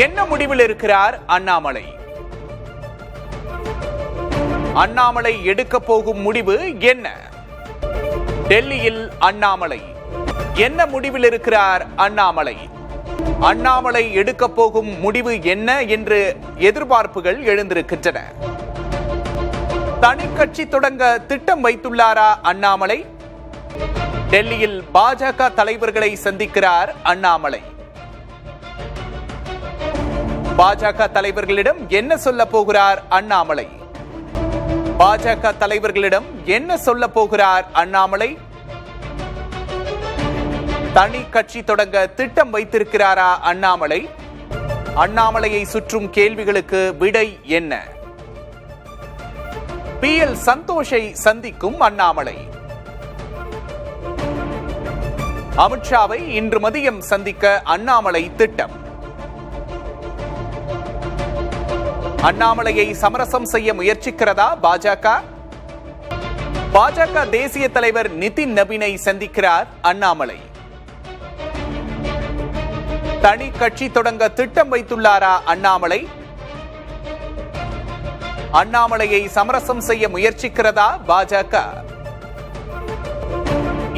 என்ன முடிவில் இருக்கிறார் அண்ணாமலை? அண்ணாமலை எடுக்க போகும் முடிவு என்ன? டெல்லியில் அண்ணாமலை என்ன முடிவில் இருக்கிறார் அண்ணாமலை? அண்ணாமலை எடுக்க போகும் முடிவு என்ன என்று எதிர்பார்ப்புகள் எழுந்திருக்கின்றன. தனி கட்சி தொடங்க திட்டம் வைத்துள்ளாரா அண்ணாமலை? டெல்லியில் பாஜக தலைவர்களை சந்திக்கிறார் அண்ணாமலை. பாஜக தலைவர்களிடம் என்ன சொல்ல போகிறார் அண்ணாமலை? பாஜக தலைவர்களிடம் என்ன சொல்ல போகிறார் அண்ணாமலை? தனி கட்சி தொடங்க திட்டம் வைத்திருக்கிறாரா அண்ணாமலை? அண்ணாமலையை சுற்றும் கேள்விகளுக்கு விடை என்ன? PL சந்தோஷை சந்திக்கும் அண்ணாமலை. அமித்ஷாவை இன்று மதியம் சந்திக்க அண்ணாமலை திட்டம். அண்ணாமலையை சமரசம் செய்ய முயற்சிக்கிறதா பாஜக? பாஜக தேசிய தலைவர் நிதின் நபீனை சந்திக்கிறார் அண்ணாமலை. தனி கட்சி தொடங்க திட்டம் வைத்துள்ளாரா அண்ணாமலை? அண்ணாமலையை சமரசம் செய்ய முயற்சிக்கிறதா பாஜக?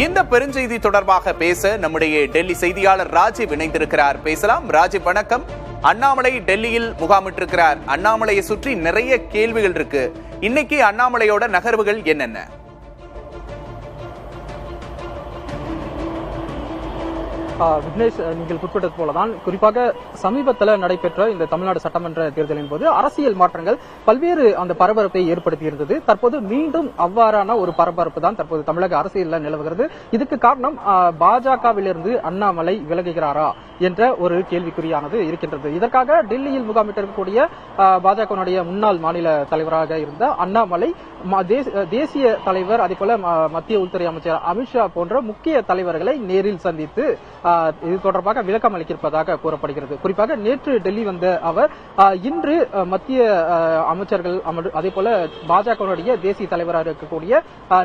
இந்த பெருஞ்செய்தி தொடர்பாக பேச நம்முடைய டெல்லி செய்தியாளர் ராஜீவ் இணைந்திருக்கிறார். பேசலாம். ராஜீவ், வணக்கம். அண்ணாமலை டெல்லியில் முகாமிட்டிருக்கிறார். அண்ணாமலையை சுற்றி நிறைய கேள்விகள் இருக்கு. இன்னைக்கு அண்ணாமலையோட நகர்வுகள் என்னென்ன? விக்னேஷ், நீங்கள் குறிப்பிட்டது போலதான் குறிப்பாக சமீபத்தில் நடைபெற்ற இந்த தமிழ்நாடு சட்டமன்ற தேர்தலின் போது அரசியல் மாற்றங்கள் பல்வேறு அந்த பரபரப்பை ஏற்படுத்தியிருந்தது. தற்போது மீண்டும் அவ்வாறான ஒரு பரபரப்பு தான் தற்போது தமிழக அரசியலில் நிலவுகிறது. இதுக்கு காரணம் பாஜகவிலிருந்து அண்ணாமலை விலகுகிறாரா என்ற ஒரு கேள்விக்குறியானது இருக்கின்றது. இதற்காக டெல்லியில் முகாமிட்டிருக்கக்கூடிய பாஜகவுடைய முன்னாள் மாநில தலைவராக இருந்த அண்ணாமலை தேசிய தலைவர், அதே போல மத்திய உள்துறை அமைச்சர் அமித்ஷா போன்ற முக்கிய தலைவர்களை நேரில் சந்தித்து இது தொடர்பாக விளக்கம் அளித்திருப்பதாக கூறப்படுகிறது. குறிப்பாக நேற்று டெல்லி வந்த அவர் இன்று மத்திய அமைச்சர்கள், அதே போல பாஜகவுடைய தேசிய தலைவராக இருக்கக்கூடிய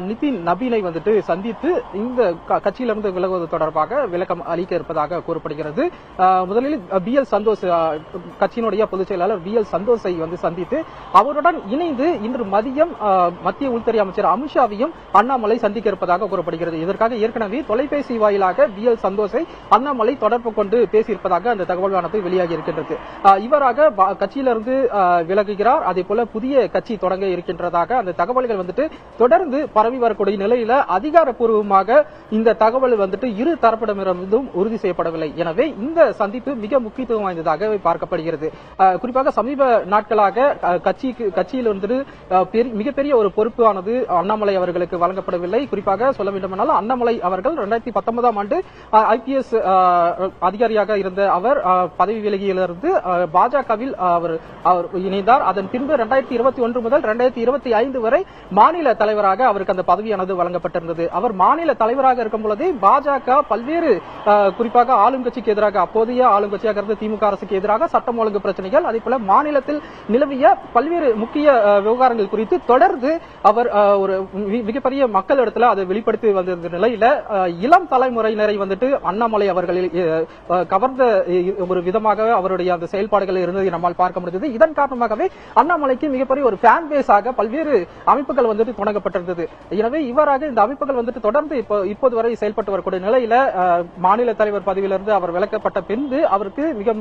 நிதின் நபீனை வந்துட்டு சந்தித்து இந்த கட்சியிலிருந்து விலகுவது தொடர்பாக விளக்கம் அளிக்க இருப்பதாக கூறப்படுகிறது. முதலில் BL சந்தோஷ், கட்சியினுடைய பொதுச் செயலாளர் BL சந்தோஷை வந்து சந்தித்து அவருடன் இணைந்து இன்று மதியம் மத்திய உள்துறை அமைச்சர் அமித்ஷாவையும் அண்ணாமலை சந்திக்க இருப்பதாக கூறப்படுகிறது. இதற்காக ஏற்கனவே தொலைபேசி வாயிலாக BL சந்தோஷை அண்ணாமலை தொடர்பு கொண்டு பேசியிருப்பதாக அந்த தகவலானது வெளியாகி இருக்கின்றது. இவராக கட்சியிலிருந்து விலகுகிறார், அதே போல புதிய கட்சி தொடங்க இருக்கின்றதாக அந்த தகவல்கள் வந்துட்டு தொடர்ந்து பரவி வரக்கூடிய நிலையில அதிகாரப்பூர்வமாக இந்த தகவல் வந்துட்டு இரு தரப்பிடமிருந்தும் உறுதி செய்யப்படவில்லை. எனவே இந்த சந்திப்பு மிக முக்கியத்துவம் வாய்ந்ததாக பார்க்கப்படுகிறது. குறிப்பாக சமீப நாட்களாக கட்சியிலிருந்து மிகப்பெரிய ஒரு பொறுப்பானது அண்ணாமலை அவர்களுக்கு வழங்கப்படவில்லை. குறிப்பாக சொல்ல வேண்டுமானால் அண்ணாமலை அவர்கள் 2019ஆம் ஆண்டு IPS அதிகாரியாக இருந்த அவர் பதவி விலகியிலிருந்து பாஜகவில் அவர் இணைந்தார். அதன் பின்பு 2021 முதல் 2025 வரை மாநில தலைவராக அவருக்கு அந்த பதவியானது வழங்கப்பட்டிருந்தது. அவர் மாநில தலைவராக இருக்கும் பொழுதே பாஜக பல்வேறு குறிப்பாக ஆளும் கட்சிக்கு எதிராக, அப்போதைய ஆளும் கட்சியாக இருந்த திமுக அரசுக்கு எதிராக சட்டம் ஒழுங்கு பிரச்சனைகள், அதே போல மாநிலத்தில் நிலவிய பல்வேறு முக்கிய விவகாரங்கள் குறித்து தொடர்ந்து அவர் ஒரு மிகப்பெரிய மக்களிடத்தில் அதை வெளிப்படுத்தி வந்த நிலையில இளம் தலைமுறையினரை வந்துட்டு அண்ணாமலை அவர்களில் கவர்ந்த ஒரு விதமாக அவருடைய அந்த செயல்பாடுகள் இருந்ததை நம்மால் பார்க்க முடிந்தது. இதன் காரணமாகவே அண்ணாமலைக்கு மிகப்பெரிய ஒரு ஃபேன் பேஸாக பல்வேறு அமைப்புகள் வந்துட்டு தொடங்கப்பட்டிருந்தது. எனவே இவராக இந்த அமைப்புகள் வந்துட்டு தொடர்ந்து இப்போது வரை செயல்பட்டு வரக்கூடிய நிலையில மாநில தலைவர் பதவியிலிருந்து அவர் விலக்கப்பட்ட பின்பு அவருக்கு மிக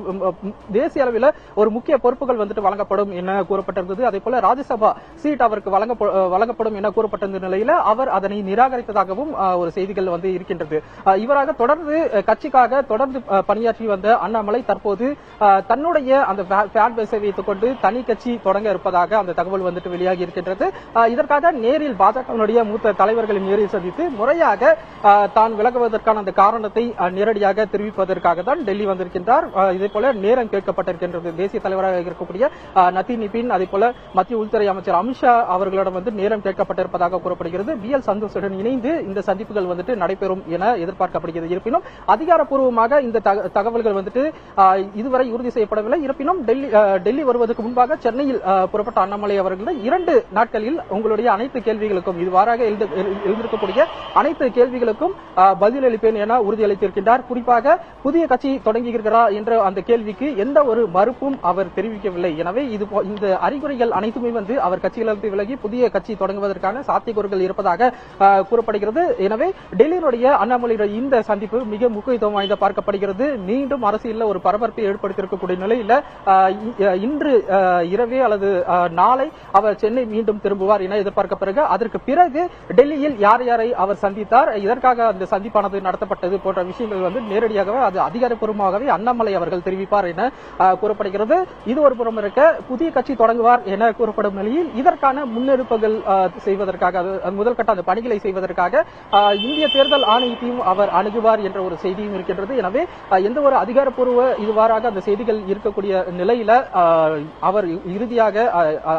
தேசிய அளவில் ஒரு முக்கிய பொறுப்புகள் வந்துட்டு வழங்கப்படும் என கூறப்பட்டிருந்தது. அதே போல ராஜ்யசபா சீட் அவருக்கு வழங்கப்படும் என கூறப்பட்டிருந்த நிலையில அவர் அதனை நிராகரித்ததாகவும் ஒரு செய்திகள் வந்து இருக்கின்றது. இவராக தொடர்ந்து கட்சிக்காக தொடர்ந்து பணியாற்றி வந்த அண்ணாமலை தற்போது தன்னுடைய அந்த ஃபேன் பேஸை வைத்துக் கொண்டு தனி கட்சி தொடங்க இருப்பதாக அந்த தகவல் வந்துட்டு வெளியாகி இருக்கின்றது. இதற்காக நேரில் பாஜகவினுடைய மூத்த தலைவர்களை நேரில் சந்தித்து முறையாக தான் விலகுவதற்கான அந்த காரணத்தை நேரடியாக தெரிவிப்பதற்காக தான் டெல்லி வந்திருக்கின்றார். இதே போல நேரம் கேட்கப்பட்டிருக்கின்றது. தேசிய தலைவராக இருக்கக்கூடிய நிதின் நபீன், அதே போல மத்திய உள்துறை அமைச்சர் அமித்ஷா அவர்களிடம் வந்து நேரம் கேட்கப்பட்டிருப்பதாக கூறப்படுகிறது. BL சந்தோஷுடன் இணைந்து இந்த சந்திப்புகள் வந்துட்டு நடைபெறும் என எதிர்பார்க்கப்படுகிறது. இருப்பினும் அதிகாரப்பூர்வமாக இந்த தகவல்கள் வந்துட்டு இதுவரை உறுதி செய்யப்படவில்லை. இருப்பினும் டெல்லி வருவதற்கு முன்பாக சென்னையில் புறப்பட்ட அண்ணாமலை அவர்கள் 2 நாட்களில் உங்களுடைய அனைத்து கேள்விகளுக்கும் இதுவாறாக எழுந்திருக்கக்கூடிய அனைத்து கேள்விகளுக்கும் பதிலளிப்பேன் என உறுதியளித்திருக்கின்றார். குறிப்பாக புதிய கட்சி தொடங்குகிறாரா என்ற அந்த கேள்விக்கு எந்த ஒரு மறுப்பும் அவர் தெரிவிக்கவில்லை. எனவே இந்த அறிகுறிகள் அனைத்துமே வந்து அவர் கட்சியிலிருந்து விலகி புதிய கட்சி தொடங்குவதற்கான சாத்தியக்கூறுகள் இருப்பதாக கூறப்படுகிறது. எனவே டெல்லியினுடைய அண்ணாமலையுடைய இந்த சந்திப்பு மிக முக்கியத்துவம் வாய்ந்த பார்க்கப்படுகிறது. மீண்டும் அரசியலில் ஒரு பரபரப்பை ஏற்படுத்தியிருக்கக்கூடிய நிலையில இன்று இரவே அல்லது நாளை அவர் சென்னை மீண்டும் திரும்புவார் என எதிர்பார்க்கப்படுகிறது. அதற்கு பிறகு டெல்லியில் யார் யாரை அவர் சந்தித்தார், இதற்காக அந்த சந்திப்பானது நடத்தப்பட்டது போன்ற விஷயங்கள் வந்து நேரடியாகவே அது அதிகாரப்பூர்வமாகவே அண்ணாமலை அவர்கள் தெரிவிப்பார் என கூறப்படுகிறது. இது ஒரு புறம் இருக்க புதிய கட்சி தொடங்குவார் என கூறப்படும் நிலையில் இதற்கான முன்னெடுப்புகள் செய்வதற்காக முதல் கட்ட அந்த பணிகளை செய்வதற்காக இந்திய தேர்தல் ஆணையத்தையும் அவர் அணுகுவார் என்ற ஒரு செய்தியும் இருக்கின்றது. எனவே எந்த ஒரு அதிகாரப்பூர்வ இதுவாறாக அந்த செய்திகள் இருக்கக்கூடிய நிலையில அவர் இறுதியாக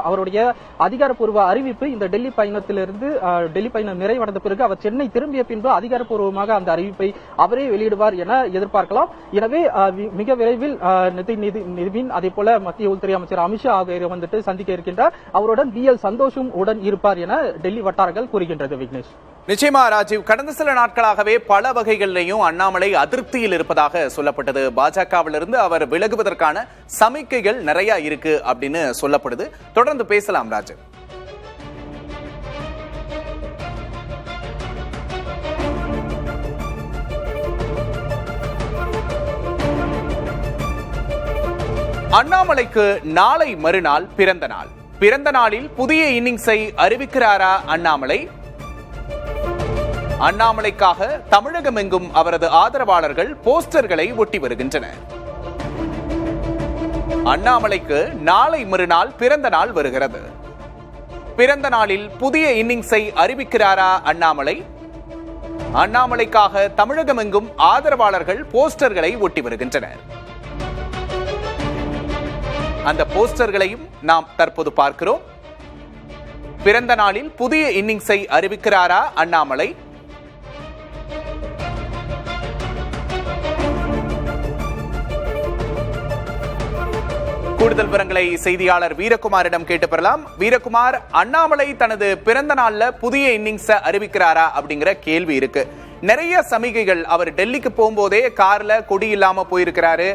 அவருடைய அதிகாரப்பூர்வ அறிவிப்பு இந்த டெல்லி பயணத்திலிருந்து டெல்லி பயணம் நிறைவடைந்த பிறகு அவர் சென்னை திரும்பிய பின்பு அதிகாரப்பூர்வமாக அந்த அறிவிப்பை அவரே வெளியிடுவார் என எதிர்பார்க்கலாம். எனவே மிக விரைவில் நிதின் அதே போல மத்திய உள்துறை அமைச்சர் அமித்ஷா ஆகியோரை வந்துட்டு சந்திக்க இருக்கின்றார். அவருடன் BL சந்தோஷும் உடன் இருப்பார் என டெல்லி வட்டாரங்கள் கூறுகின்றது. விக்னேஷ், நிச்சயமா ராஜீவ், கடந்த சில நாட்களாகவே பல வகைகளிலேயும் அண்ணாமலை அதிருப்தியில் இருப்பதாக சொல்லப்பட்டது. பாஜகவிலிருந்து அவர் விலகுவதற்கான சமிக்கைகள் நிறைய இருக்கு அப்படின்னு சொல்லப்படுது. தொடர்ந்து பேசலாம் ராஜீவ். அண்ணாமலைக்கு நாளை மறுநாள் பிறந்த நாள். பிறந்த நாளில் புதிய இன்னிங்ஸை அறிவிக்கிறாரா அண்ணாமலை? அண்ணாமலைக்காக தமிழகம் எங்கும் அவரது ஆதரவாளர்கள் போஸ்டர்களை ஒட்டி வருகின்றனர். அண்ணாமலைக்கு நாளை மறுநாள் பிறந்த நாள் வருகிறது. பிறந்த நாளில் புதிய இன்னிங்ஸை அறிவிக்கிறாரா அண்ணாமலை? அண்ணாமலைக்காக தமிழகம் எங்கும் ஆதரவாளர்கள் போஸ்டர்களை ஒட்டி வருகின்றனர். அந்த போஸ்டர்களையும் நாம் தற்போது பார்க்கிறோம். பிறந்த நாளில் புதிய இன்னிங்ஸை அறிவிக்கிறாரா அண்ணாமலை? கூடுதல் விவரங்களை செய்தியாளர் வீரகுமாரிடம் கேட்டு பெறலாம். வீரகுமார், அண்ணாமலை தனது பிறந்த நாள்ல புதிய இன்னிங்ஸை அறிவிக்கிறாரா அப்படிங்கிற கேள்வி இருக்கு. நிறைய சமிகைகள், அவர் டெல்லிக்கு போகும்போதே கார்ல கொடி இல்லாம போயிருக்கிறாரு,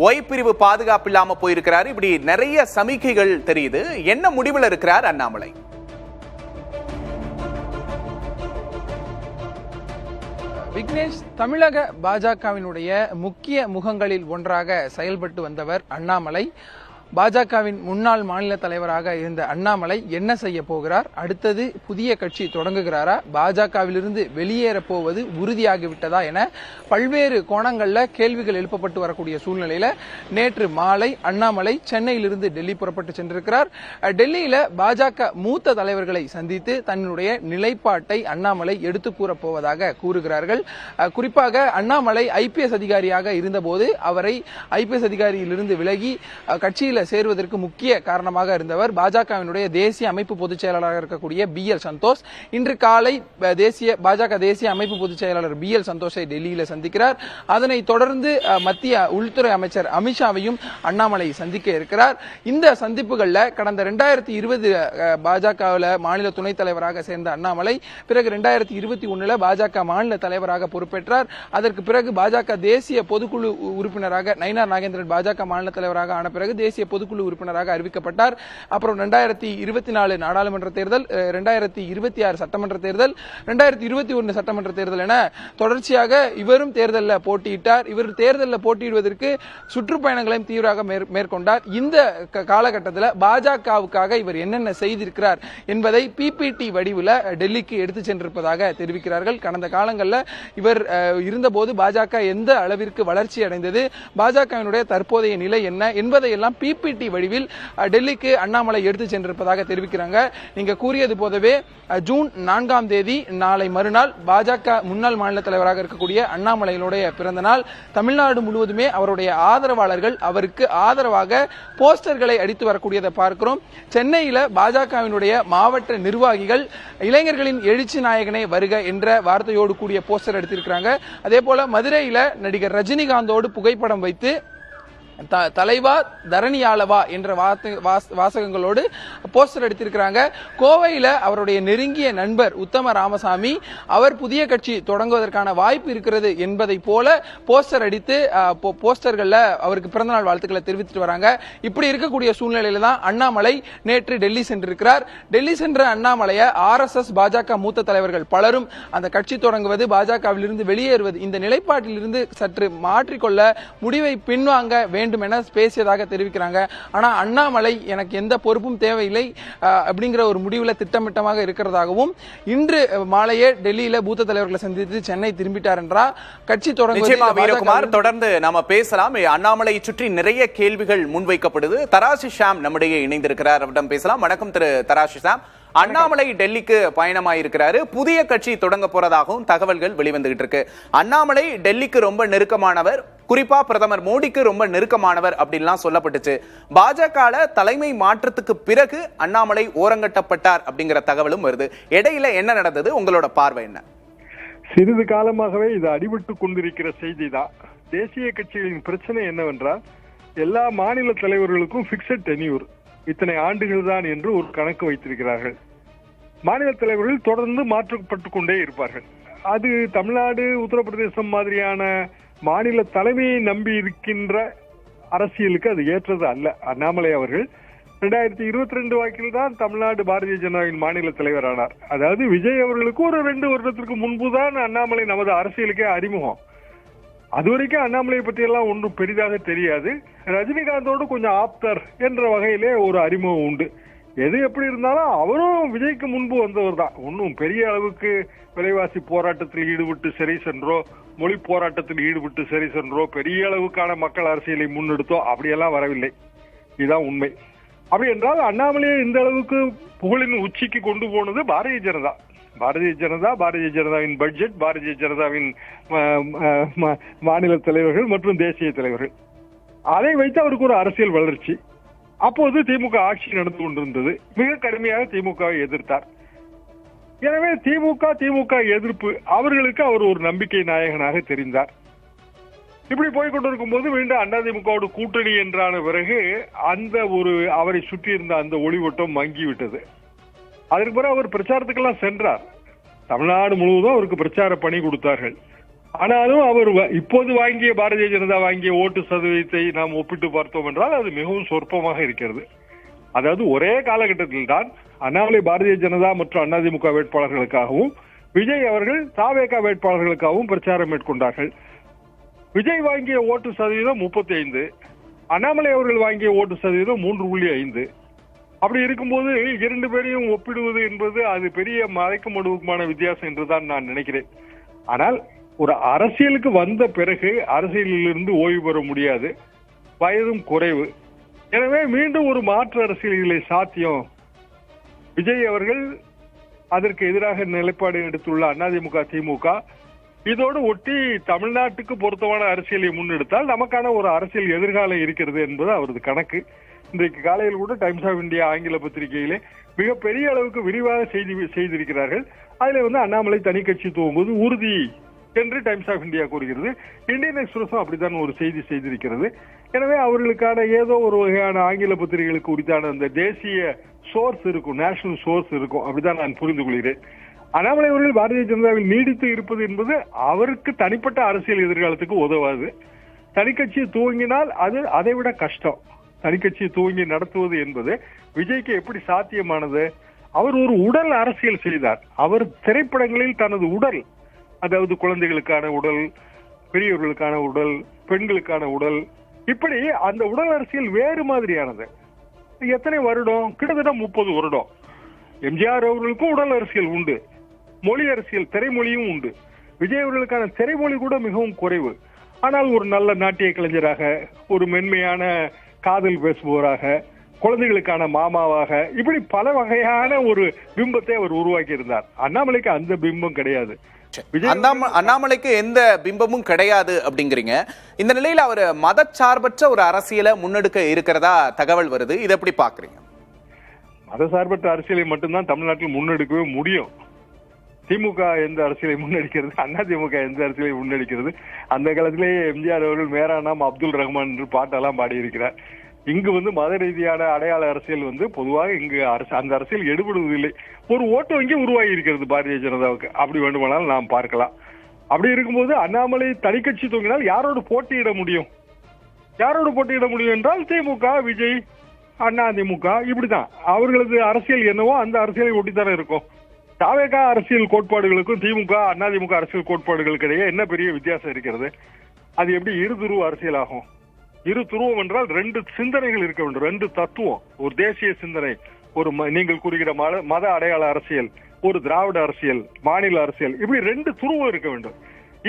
ஒய் பிரிவு பாதுகாப்பு இல்லாம போயிருக்கிறாரு, இப்படி நிறைய சமிக்கைகள் தெரியுது. என்ன முடிவில் இருக்கிறார் அண்ணாமலை? விக்னேஷ், தமிழக பாஜகவினுடைய முக்கிய முகங்களில் ஒன்றாக செயல்பட்டு வந்தவர் அண்ணாமலை. பாஜகவின் முன்னாள் மாநில தலைவராக இருந்த அண்ணாமலை என்ன செய்ய போகிறார்? அடுத்தது புதிய கட்சி தொடங்குகிறாரா? பாஜகவிலிருந்து வெளியேற போவது உறுதியாகிவிட்டதா என பல்வேறு கோணங்கள்ல கேள்விகள் எழுப்பப்பட்டு வரக்கூடிய சூழ்நிலையில நேற்று மாலை அண்ணாமலை சென்னையிலிருந்து டெல்லி புறப்பட்டு சென்றிருக்கிறார். டெல்லியில பாஜக மூத்த தலைவர்களை சந்தித்து தன்னுடைய நிலைப்பாட்டை அண்ணாமலை எடுத்து கூறப் போவதாக கூறுகிறார்கள். குறிப்பாக அண்ணாமலை IPS அதிகாரியாக இருந்தபோது அவரை IPS அதிகாரியிலிருந்து விலகி கட்சியில் சேருவதற்கு முக்கிய காரணமாக இருந்தவர் பாஜகவினுடைய தேசிய அமைப்பு பொதுச் செயலாளராக இருக்கக்கூடிய BL சந்தோஷ். இன்று காலை பாஜக தேசிய அமைப்பு பொதுச் செயலாளர் BL சந்தோஷை டெல்லியில் சந்திக்கிறார். அதனை தொடர்ந்து மத்திய உள்துறை அமைச்சர் அமித்ஷாவையும் அண்ணாமலை சந்திக்க இருக்கிறார். இந்த சந்திப்புகள்ல கடந்த 2020 பாஜகவில் மாநில துணைத் தலைவராக சேர்ந்த அண்ணாமலை பிறகு 2021 பாஜக மாநில தலைவராக பொறுப்பேற்றார். அதற்கு பிறகு பாஜக தேசிய பொதுக்குழு உறுப்பினராக நயினார் நாகேந்திரன் பாஜக மாநில தலைவராக ஆன பிறகு தேசிய பொதுக்குழு உறுப்பினராக அறிவிக்கப்பட்டார். அப்புறம் 2024 நாடாளுமன்ற தேர்தல், 2026 சட்டமன்ற தேர்தல், 2021 சட்டமன்ற தேர்தல் என தொடர்ச்சியாக இவரும் தேர்தலில் போட்டியிட்டார். இவர் தேர்தலில் போட்டியிடுவதற்கு சுற்றுப்பயணங்களையும் தீவிரமாக மேற்கொண்டார். இந்த காலகட்டத்தில் பாஜகவுக்காக இவர் என்னென்ன செய்திருக்கிறார் என்பதை PPT வடிவில் டெல்லிக்கு எடுத்து சென்றிருப்பதாக தெரிவிக்கிறார்கள். கடந்த காலங்களில் இவர் இருந்தபோது பாஜக எந்த அளவிற்கு வளர்ச்சி அடைந்தது, பாஜகவினுடைய தற்போதைய நிலை என்ன என்பதையெல்லாம் பிபிடி வடிவில் டெல்லிக்கு அண்ணாமலை எடுத்து சென்றிருப்பதாக தெரிவிக்கிறாங்க. நீங்க கூறியது போலவே ஜூன் 4ஆம் தேதி நாளை மறுநாள் பாஜக முன்னாள் மாநில தலைவராக இருக்கக்கூடிய அண்ணாமலையினுடைய பிறந்த நாள். தமிழ்நாடு முழுவதுமே அவருடைய ஆதரவாளர்கள் அவருக்கு ஆதரவாக போஸ்டர்களை அடித்து வரக்கூடியதை பார்க்கிறோம். சென்னையில பாஜகவினுடைய மாவட்ட நிர்வாகிகள் இளைஞர்களின் எழுச்சி நாயகனே வருக என்ற வார்த்தையோடு கூடிய போஸ்டர் எடுத்திருக்கிறாங்க. அதே போல மதுரையில நடிகர் ரஜினிகாந்தோடு புகைப்படம் வைத்து தலைவா தரணியாளவா என்ற வாசகங்களோடு போஸ்டர் எடுத்திருக்கிறாங்க. கோவையில அவருடைய நெருங்கிய நண்பர் உத்தம ராமசாமி அவர் புதிய கட்சி தொடங்குவதற்கான வாய்ப்பு இருக்கிறது என்பதை போல போஸ்டர் அடித்து போஸ்டர்கள்ல அவருக்கு பிறந்தநாள் வாழ்த்துக்களை தெரிவித்துட்டு வராங்க. இப்படி இருக்கக்கூடிய சூழ்நிலையில தான் அண்ணாமலை நேற்று டெல்லி சென்றிருக்கிறார். டெல்லி சென்ற அண்ணாமலையை RSS பாஜக மூத்த தலைவர்கள் பலரும் அந்த கட்சி தொடங்குவது பாஜகவிலிருந்து வெளியேறுவது இந்த நிலைப்பாட்டிலிருந்து சற்று மாற்றிக்கொள்ள முடிவை பின்வாங்க வேண்டும் என பேசியதாக தெரிவிக்கிறாங்க. ஆனா அண்ணாமலை எனக்கு எந்த பொறுப்பும் தேவையில்லை அப்படிங்கிற ஒரு முடிவுல திட்டமிட்டமாக இருக்கிறதாகவும் இன்று மாலையே டெல்லியில பூத்த தலைவர்களை சந்தித்து சென்னை திரும்பிட்டார் என்றா கட்சி தொடங்குவது. தொடர்ந்து நாம பேசலாம். அண்ணாமலை சுற்றி நிறைய கேள்விகள் முன்வைக்கப்படுது. தராசு ஷாம் நம்முடைய இணைந்திருக்கிறார், அவரிடம் பேசலாம். வணக்கம் திரு தராசு ஷாம். அண்ணாமலை டெல்லிக்கு பயணமாயிருக்கிறாரு. புதிய கட்சி தொடங்க போறதாகவும் தகவல்கள் வெளிவந்துகிட்டு இருக்கு. அண்ணாமலை டெல்லிக்கு ரொம்ப நெருக்கமானவர், குறிப்பா பிரதமர் மோடிக்கு ரொம்ப நெருக்கமானவர் அப்படின்லாம் சொல்லப்பட்டுச்சு. பாஜக தலைமை மாற்றத்துக்கு பிறகு அண்ணாமலை ஓரங்கட்டப்பட்டார் அப்படிங்கிற தகவலும் வருது. இடையில என்ன நடந்தது, உங்களோட பார்வை என்ன? சிறிது காலமாகவே இது அடிபட்டு கொண்டிருக்கிற செய்தி தான். தேசிய கட்சிகளின் பிரச்சனை என்னவென்றால் எல்லா மாநில தலைவர்களுக்கும் பிக்சட் டென்யூர், இத்தனை ஆண்டுகள் தான் என்று ஒரு கணக்கு வைத்திருக்கிறார்கள். மாநில தலைவர்கள் தொடர்ந்து மாற்றப்பட்டுக் கொண்டே இருப்பார்கள். அது தமிழ்நாடு, உத்தரப்பிரதேசம் மாதிரியான மாநில தலைமையை நம்பி இருக்கின்ற அரசியலுக்கு அது ஏற்றது அல்ல. அண்ணாமலை அவர்கள் 2022 வாக்கில் தான் தமிழ்நாடு பாரதிய ஜனதாவின் மாநில தலைவர் ஆனார். அதாவது விஜய் அவர்களுக்கு ஒரு 2 வருடத்திற்கு முன்புதான் அண்ணாமலை நமது அரசியலுக்கே அறிமுகம். அதுவரைக்கும் அண்ணாமலை பற்றி எல்லாம் ஒன்றும் பெரிதாக தெரியாது. ரஜினிகாந்தோடு கொஞ்சம் ஆப்தர் என்ற வகையிலே ஒரு அறிமுகம் உண்டு. எது எப்படி இருந்தாலும் அவரும் விஜய்க்கு முன்பு வந்தவர் தான். ஒன்றும் பெரிய அளவுக்கு விலைவாசி போராட்டத்தில் ஈடுபட்டு சரி சென்றோ, மொழி போராட்டத்தில் ஈடுபட்டு சரி சென்றோ, பெரிய அளவுக்கான மக்கள் அரசியலை முன்னெடுத்தோ அப்படியெல்லாம் வரவில்லை. இதுதான் உண்மை. அப்படி என்றால் அண்ணாமலையை இந்த அளவுக்கு புகழின் உச்சிக்கு கொண்டு போனது பாரதிய ஜனதா. பாரதிய ஜனதாவின் பட்ஜெட், பாரதிய ஜனதாவின் மாநில தலைவர்கள் மற்றும் தேசிய தலைவர்கள், அதை வைத்து அவருக்கு ஒரு அரசியல் வளர்ச்சி. அப்போது திமுக ஆட்சி நடந்து கொண்டிருந்தது. மிக கடுமையாக திமுகவை எதிர்த்தார். எனவே திமுக எதிர்ப்பு அவர்களுக்கு அவர் ஒரு நம்பிக்கை நாயகனாக தெரிந்தார். இப்படி போய்கொண்டிருக்கும் போது மீண்டும் அதிமுகவோட கூட்டணி என்றான பிறகு அந்த ஒரு அவரை சுற்றி இருந்த அந்த ஒளிவட்டம் மங்கிவிட்டது. அதற்கு பிறகு அவர் பிரச்சாரத்துக்கெல்லாம் சென்றார். தமிழ்நாடு முழுவதும் அவருக்கு பிரச்சார பணி கொடுத்தார்கள். ஆனாலும் அவர் இப்போது வாங்கிய பாரதிய ஜனதா வாங்கிய ஓட்டு சதவீதத்தை நாம் ஒப்பிட்டு பார்த்தோம் என்றால் அது மிகவும் சொற்பமாக இருக்கிறது. அதாவது ஒரே காலகட்டத்தில் தான் அண்ணாமலை பாரதிய ஜனதா மற்றும் அதிமுக வேட்பாளர்களுக்காகவும் விஜய் அவர்கள் தாவேகா வேட்பாளர்களுக்காகவும் பிரச்சாரம் மேற்கொண்டார்கள். விஜய் வாங்கிய ஓட்டு சதவீதம் 35, அண்ணாமலை அவர்கள் வாங்கிய ஓட்டு சதவீதம் 3.5. அப்படி இருக்கும்போது 2 பேரையும் ஒப்பிடுவது என்பது அது பெரிய மலைக்கும் மடுவுக்குமான வித்தியாசம் என்றுதான் நான் நினைக்கிறேன். ஆனால் ஒரு அரசியலுக்கு வந்த பிறகு அரசியலில் இருந்து ஓய்வு பெற முடியாது, வயதும் குறைவு. எனவே மீண்டும் ஒரு மாற்று அரசியல்களை சாத்தியம். விஜய் அவர்கள் அதற்கு எதிராக நிலைப்பாடு எடுத்துள்ள அதிமுக திமுக இதோடு ஒட்டி தமிழ்நாட்டுக்கு பொருத்தமான அரசியலை முன்னெடுத்தால் நமக்கான ஒரு அரசியல் எதிர்காலம் இருக்கிறது என்பது அவரது கணக்கு. இன்றைக்கு காலையில் கூட டைம்ஸ் ஆஃப் இந்தியா ஆங்கில பத்திரிகையிலே மிகப்பெரிய அளவுக்கு விரிவாக செய்திருக்கிறார்கள். அதுல அண்ணாமலை தனி கட்சி துவங்குவது உறுதி என்று டைம்ஸ் ஆஃப் இந்தியா கூறுகிறது. இந்தியன் எக்ஸ்பிரஸும் அப்படித்தான் ஒரு செய்தி செய்திருக்கிறது. எனவே அவர்களுக்கான ஏதோ ஒரு வகையான ஆங்கில பத்திரிகைகளுக்கு உரித்தான அந்த தேசிய சோர்ஸ் இருக்கும், நேஷனல் சோர்ஸ் இருக்கும், அப்படிதான் நான் புரிந்து கொள்கிறேன். அண்ணாமலை அவர்கள் பாரதிய ஜனதாவில் நீடித்து இருப்பது என்பது அவருக்கு தனிப்பட்ட அரசியல் எதிர்காலத்துக்கு உதவாது. தனிக்கட்சியை துவங்கினால் அது அதைவிட கஷ்டம். தனிக்கட்சியை துவங்கி நடத்துவது என்பது விஜய்க்கு எப்படி சாத்தியமானது? அவர் ஒரு உடல் அரசியல் செய்தார். அவர் திரைப்படங்களில் தனது உடல், அதாவது குழந்தைகளுக்கான உடல், பெரியவர்களுக்கான உடல், பெண்களுக்கான உடல், இப்படி அந்த உடல் அரசியல் வேறு மாதிரியானது. எத்தனை வருடம்? கிட்டத்தட்ட 30 வருடம். எம்ஜிஆர் அவர்களுக்கும் உடல் அரசியல் உண்டு, மொழி அரசியல் திரைமொழியும் உண்டு. விஜய் அவர்களுக்கான திரைமொழி கூட மிகவும் குறைவு. ஆனால் ஒரு நல்ல நாட்டிய கலைஞராக, ஒரு மென்மையான காதல் பேசுபவராக, குழந்தைகளுக்கான மாமாவாக, இப்படி பல வகையான ஒரு பிம்பத்தை அவர் உருவாக்கி இருந்தார். அண்ணாமலைக்கு அந்த பிம்பம் கிடையாது. அண்ணாமலைக்கு எந்த பிம்பமும் கிடையாது அப்படிங்கிறீங்க. இந்த நிலையில அவர் மதச்சார்பற்ற ஒரு அரசியலை முன்னெடுக்க இருக்கிறதா தகவல் வருது. இதை எப்படி பாக்குறீங்க? மதசார்பற்ற அரசியலை மட்டும்தான் தமிழ்நாட்டில் முன்னெடுக்கவே முடியும். திமுக எந்த அரசியலை முன்னெடுக்கிறது, அதிமுக எந்த அரசியலை முன்னெடுக்கிறது? அந்த காலத்திலேயே எம்ஜிஆர் அவர்கள் மேரா நாம் அப்துல் ரஹ்மான் என்று பாட்டெல்லாம் பாடியிருக்கிறார். இங்கு மத ரீதியான அடையாள அரசியல் பொதுவாக இங்கு அந்த அரசியல் எடுபடுவதில்லை. ஒரு ஓட்டு வங்கி உருவாகி இருக்கிறது பாரதிய ஜனதாவுக்கு. அப்படி வேண்டுமானால் நாம் பார்க்கலாம். அப்படி இருக்கும்போது அண்ணாமலை தனிக்கட்சி தூங்கினால் யாரோடு போட்டியிட முடியும்? யாரோடு போட்டியிட முடியும் என்றால் திமுக, விஜய், அதிமுக, இப்படிதான் அவர்களது அரசியல் என்னவோ அந்த அரசியலை ஒட்டித்தானே இருக்கும். தாவேகா அரசியல் கோட்பாடுகளுக்கும் திமுக, அதிமுக அரசியல் கோட்பாடுகளுக்கு இடையே என்ன பெரிய வித்தியாசம் இருக்கிறது? அது எப்படி இருதுருவ அரசியல் ஆகும்? இரு துருவம் என்றால் ரெண்டு சிந்தனைகள் இருக்க வேண்டும், ரெண்டு தத்துவம். ஒரு தேசிய சிந்தனை, ஒரு நீங்கள் கூறுகிற மத அடையாள அரசியல், ஒரு திராவிட அரசியல், மாநில அரசியல், இப்படி ரெண்டு துருவம் இருக்க வேண்டும்.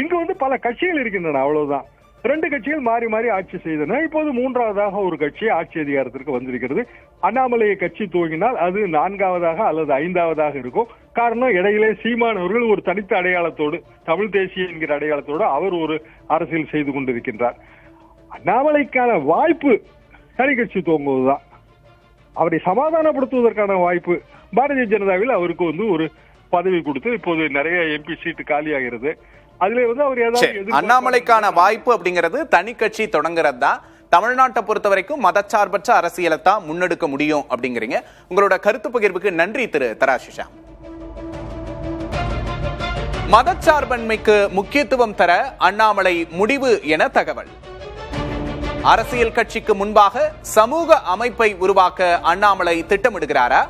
இங்கு பல கட்சிகள் இருக்கின்றன, அவ்வளவுதான். ரெண்டு கட்சிகள் மாறி மாறி ஆட்சி செய்தன. இப்போது மூன்றாவதாக ஒரு கட்சி ஆட்சி அதிகாரத்திற்கு வந்திருக்கிறது. அண்ணாமலையை கட்சி துவங்கினால் அது 4வது அல்லது 5வது இருக்கும். காரணம், இடையிலே சீமான் அவர்கள் ஒரு தனித்த அடையாளத்தோடு, தமிழ் தேசிய என்கிற அடையாளத்தோடு அவர் ஒரு அரசியல் செய்து கொண்டிருக்கின்றார். அண்ணாமலைக்கான வாய்ப்பு தனி கட்சி துவங்குவதுதான். அவரை சமாதானப்படுத்துவதற்கான வாய்ப்பு பாரதிய ஜனதாவில் அவருக்கு ஒரு பதவி கொடுத்து இப்போது நிறைய எம்பி சீட்டு காலியாகிறது. அதுல அவர் ஏதாவது அண்ணாமலைக்கான வாய்ப்பு அப்படிங்கிறது தனி கட்சி தொடங்குறது தான். தமிழ்நாட்டை பொறுத்த வரைக்கும் மதச்சார்பற்ற அரசியலை தான் முன்னெடுக்க முடியும் அப்படிங்கிறீங்க. உங்களோட கருத்து பகிர்வுக்கு நன்றி திரு தராசிஷா. மதச்சார்பன்மைக்கு முக்கியத்துவம் தர அண்ணாமலை முடிவு என தகவல். அரசியல் கட்சிக்கு முன்பாக சமூக அமைப்பை உருவாக்க அண்ணாமலை திட்டமிடுகிறாரா?